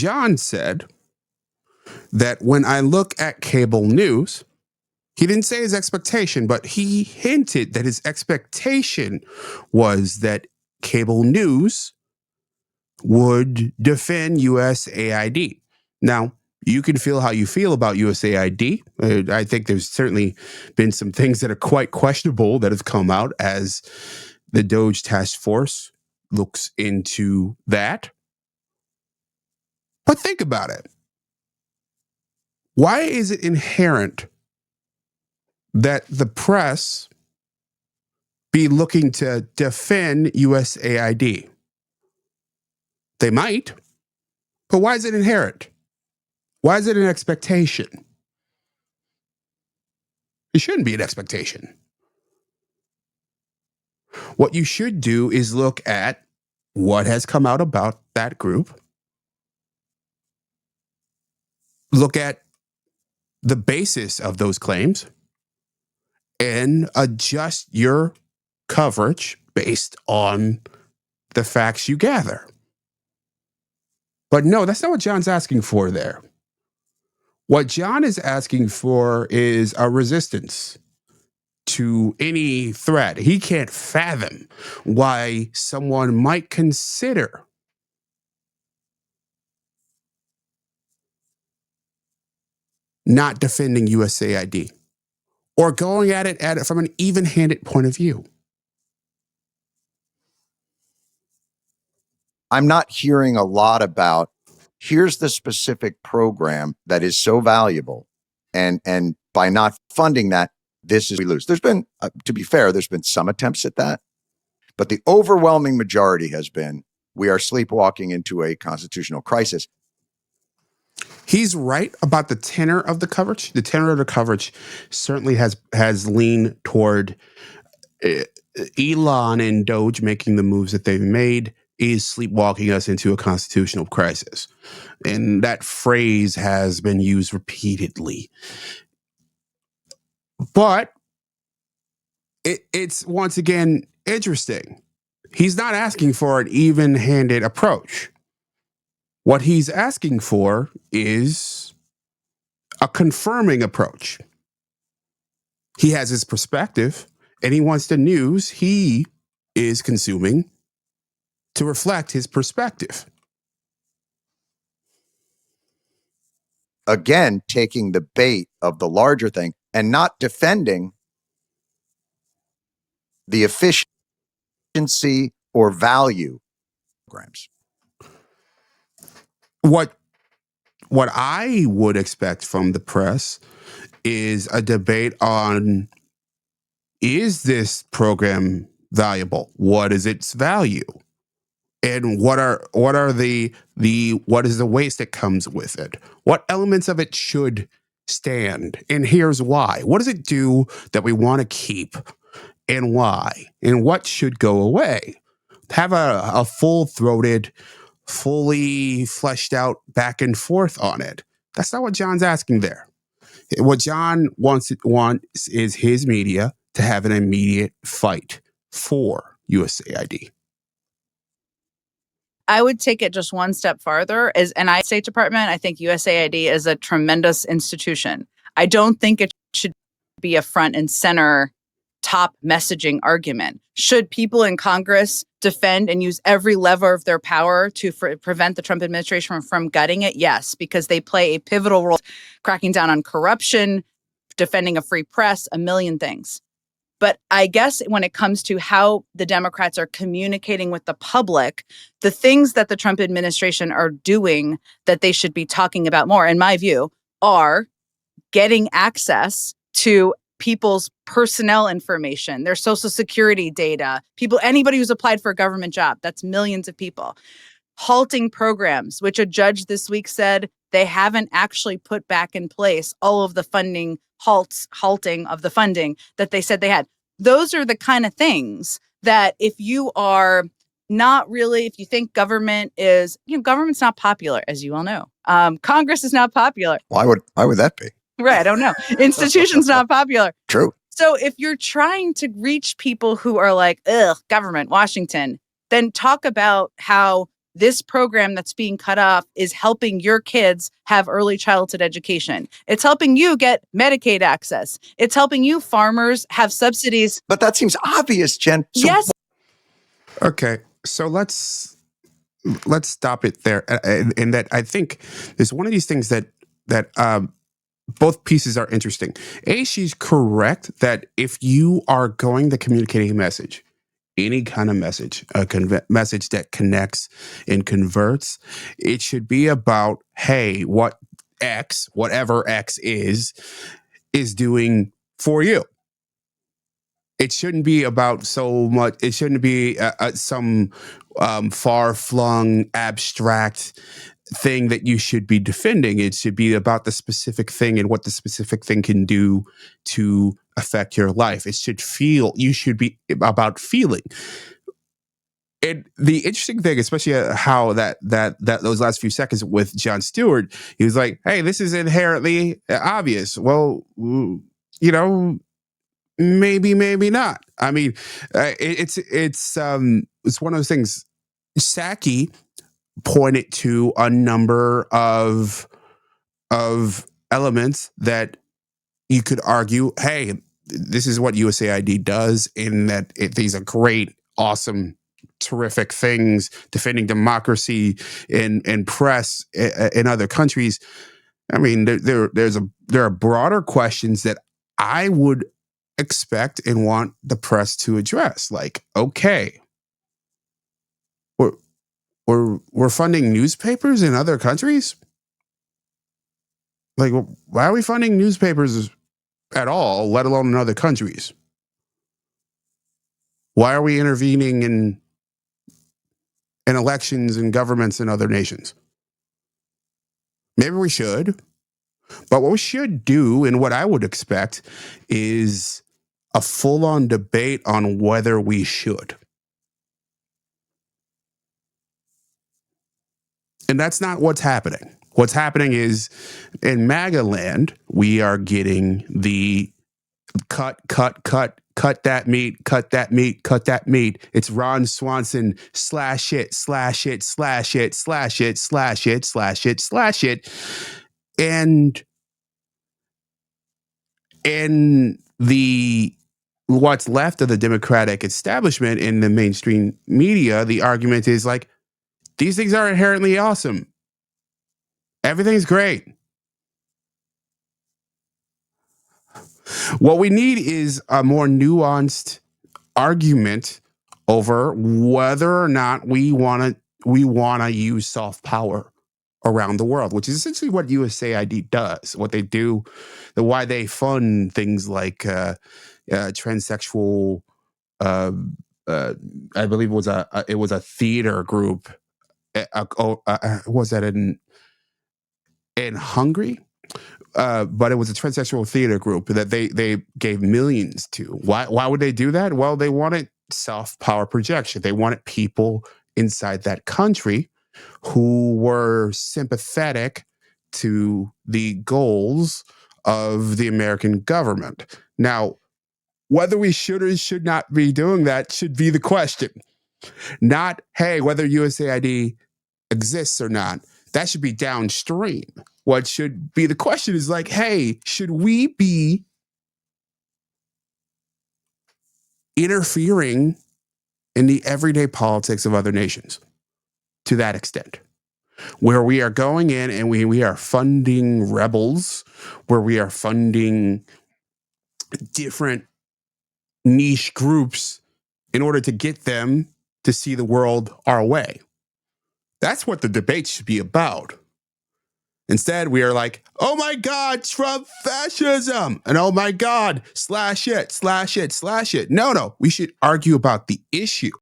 John said that when I look at cable news, he didn't say his expectation, but he hinted that his expectation was that cable news would defend USAID. Now, you can feel how you feel about USAID. I think there's certainly been some things that are quite questionable that have come out as the Doge Task Force looks into that. But think about it. Why is it inherent that the press be looking to defend USAID? They might, but why is it inherent? Why is it an expectation? It shouldn't be an expectation. What you should do is look at what has come out about that group. Look at the basis of those claims and adjust your coverage based on the facts you gather. But no, that's not what John's asking for there. What John is asking for is a resistance to any threat. He can't fathom why someone might consider not defending USAID or going at it from an even-handed point of view. I'm not hearing a lot about, here's the specific program that is so valuable, and by not funding that, this is we lose. There's been, to be fair, there's been some attempts at that, but the overwhelming majority has been, we are sleepwalking into a constitutional crisis. He's right about the tenor of the coverage. The tenor of the coverage certainly has leaned toward Elon and Doge making the moves that they've made is sleepwalking us into a constitutional crisis. And that phrase has been used repeatedly. But it's once again interesting. He's not asking for an even-handed approach. What he's asking for is a confirming approach. He has his perspective, and he wants the news he is consuming to reflect his perspective. Again, taking the bait of the larger thing and not defending the efficiency or value programs. What I would expect from the press is a debate on, is this program valuable? What is its value? And what is the waste that comes with it? What elements of it should stand? And here's why. What does it do that we want to keep? And why? And what should go away? Have a full-throated, fully fleshed out back and forth on it. That's not what John's asking there. What John wants is his media to have an immediate fight for USAID. I would take it just one step farther. And I State Department, I think USAID is a tremendous institution. I don't think it should be a front and center top messaging argument. Should people in Congress defend and use every lever of their power to prevent the Trump administration from gutting it? Yes, because they play a pivotal role cracking down on corruption, defending a free press, a million things. But I guess when it comes to how the Democrats are communicating with the public, the things that the Trump administration are doing that they should be talking about more, in my view, are getting access to people's personnel information, their social security data, anybody who's applied for a government job, that's millions of people. Halting programs, which a judge this week said they haven't actually put back in place all of the funding halting of the funding that they said they had. Those are the kind of things that if you are not really, if you think government is, government's not popular, as you all know. Congress is not popular. Why would that be? Right, I don't know. Institution's not popular. True. So if you're trying to reach people who are like, ugh, government, Washington, then talk about how this program that's being cut off is helping your kids have early childhood education. It's helping you get Medicaid access. It's helping you farmers have subsidies. But that seems obvious, Jen. So yes. Okay, so let's stop it there. And that I think is one of these things that both pieces are interesting. A, she's correct that if you are going to communicate a message, any kind of message, message that connects and converts, it should be about, hey, what X, whatever X is doing for you. It shouldn't be about so much. It shouldn't be some far-flung, abstract thing that you should be defending. It should be about the specific thing and what the specific thing can do to affect your life. It should feel. You should be about feeling. And the interesting thing, especially how that those last few seconds with Jon Stewart, he was like, "Hey, this is inherently obvious." Well, maybe not. I mean, it's one of those things. Psaki pointed to a number of elements that you could argue, hey, this is what USAID does, in that these are great, awesome, terrific things, defending democracy and press in other countries. I mean, there are broader questions that I would expect and want the press to address. Like, okay, we're funding newspapers in other countries. Like, why are we funding newspapers at all, let alone in other countries? Why are we intervening in elections and governments in other nations? Maybe we should, but what we should do, and what I would expect, is a full-on debate on whether we should. And that's not what's happening. What's happening is, in MAGA land, we are getting the cut that meat. It's Ron Swanson, slash it. And in the what's left of the Democratic establishment in the mainstream media, the argument is like, these things are inherently awesome. Everything's great. What we need is a more nuanced argument over whether or not we want to use soft power around the world, which is essentially what USAID does. What they do, why they fund things like transsexual. I believe it was a theater group. Was that in Hungary? But it was a transsexual theater group that they gave millions to. Why would they do that? Well, they wanted soft power projection. They wanted people inside that country who were sympathetic to the goals of the American government. Now, whether we should or should not be doing that should be the question. Not, hey, whether USAID exists or not. That should be downstream. What should be the question is like, hey, should we be interfering in the everyday politics of other nations to that extent? Where we are going in and we are funding rebels, where we are funding different niche groups in order to get them to see the world our way. That's what the debate should be about. Instead, we are like, oh my God, Trump fascism. And oh my God, slash it. No, we should argue about the issue.